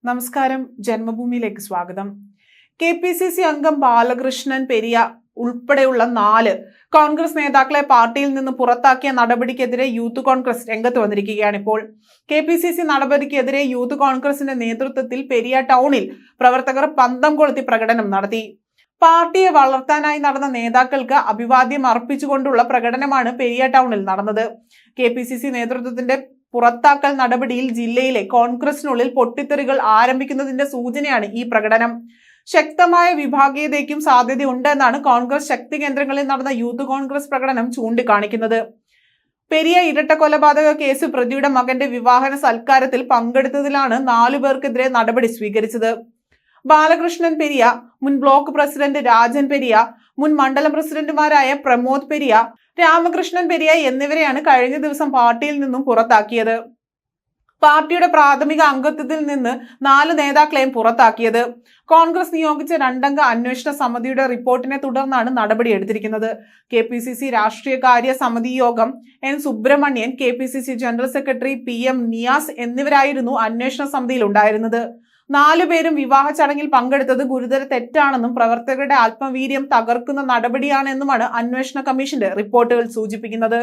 നമസ്കാരം. ജന്മഭൂമിയിലേക്ക് സ്വാഗതം. KPCC അംഗം ബാലകൃഷ്ണൻ പെരിയ ഉൾപ്പെടെയുള്ള 4 കോൺഗ്രസ് നേതാക്കളെ പാർട്ടിയിൽ നിന്ന് പുറത്താക്കിയ നടപടിക്കെതിരെ യൂത്ത് കോൺഗ്രസ് രംഗത്ത് വന്നിരിക്കുകയാണ്. ഇപ്പോൾ KPCC നടപടിക്കെതിരെ യൂത്ത് കോൺഗ്രസിന്റെ നേതൃത്വത്തിൽ പെരിയ ടൗണിൽ പ്രവർത്തകർ പന്തം കൊളുത്തി പ്രകടനം നടത്തി. പാർട്ടിയെ വളർത്താനായി നടന്ന നേതാക്കൾക്ക് അഭിവാദ്യം അർപ്പിച്ചുകൊണ്ടുള്ള പ്രകടനമാണ് പെരിയ ടൗണിൽ നടന്നത്. KPCC നേതൃത്വത്തിന്റെ പുറത്താക്കൽ നടപടിയിൽ ജില്ലയിലെ കോൺഗ്രസിനുള്ളിൽ പൊട്ടിത്തെറികൾ ആരംഭിക്കുന്നതിന്റെ സൂചനയാണ് ഈ പ്രകടനം. ശക്തമായ വിഭാഗീയതയ്ക്കും സാധ്യതയുണ്ടെന്നാണ് കോൺഗ്രസ് ശക്തി കേന്ദ്രങ്ങളിൽ നടന്ന യൂത്ത് കോൺഗ്രസ് പ്രകടനം ചൂണ്ടിക്കാണിക്കുന്നത്. പെരിയ ഇരട്ട കൊലപാതക കേസ് പ്രതിയുടെ മകന്റെ വിവാഹ സൽക്കാരത്തിൽ പങ്കെടുത്തതിലാണ് 4 പേർക്കെതിരെ നടപടി സ്വീകരിച്ചത്. ബാലകൃഷ്ണൻ പെരിയ, മുൻ ബ്ലോക്ക് പ്രസിഡന്റ് രാജൻ പെരിയ, മുൻ മണ്ഡലം പ്രസിഡന്റുമാരായ പ്രമോദ് പെരിയ, രാമകൃഷ്ണൻ പെരിയ എന്നിവരെയാണ് കഴിഞ്ഞ ദിവസം പാർട്ടിയിൽ നിന്നും പുറത്താക്കിയത്. പാർട്ടിയുടെ പ്രാഥമിക അംഗത്വത്തിൽ നിന്ന് 4 നേതാക്കളെയും പുറത്താക്കിയത്. കോൺഗ്രസ് നിയോഗിച്ച 2 അംഗ അന്വേഷണ സമിതിയുടെ റിപ്പോർട്ടിനെ തുടർന്നാണ് നടപടിയെടുത്തിരിക്കുന്നത്. KPCC രാഷ്ട്രീയകാര്യ സമിതി യോഗം N Subramanian, KPCC general secretary PM Niyas എന്നിവരായിരുന്നു അന്വേഷണ സമിതിയിൽ ഉണ്ടായിരുന്നത്. 4 പേരും വിവാഹ ചടങ്ങിൽ പങ്കെടുത്തത് ഗുരുതര തെറ്റാണെന്നും പ്രവർത്തകരുടെ ആത്മവീര്യം തകർക്കുന്ന നടപടിയാണെന്നുമാണ് അന്വേഷണ കമ്മീഷന്റെ റിപ്പോർട്ടുകൾ സൂചിപ്പിക്കുന്നത്.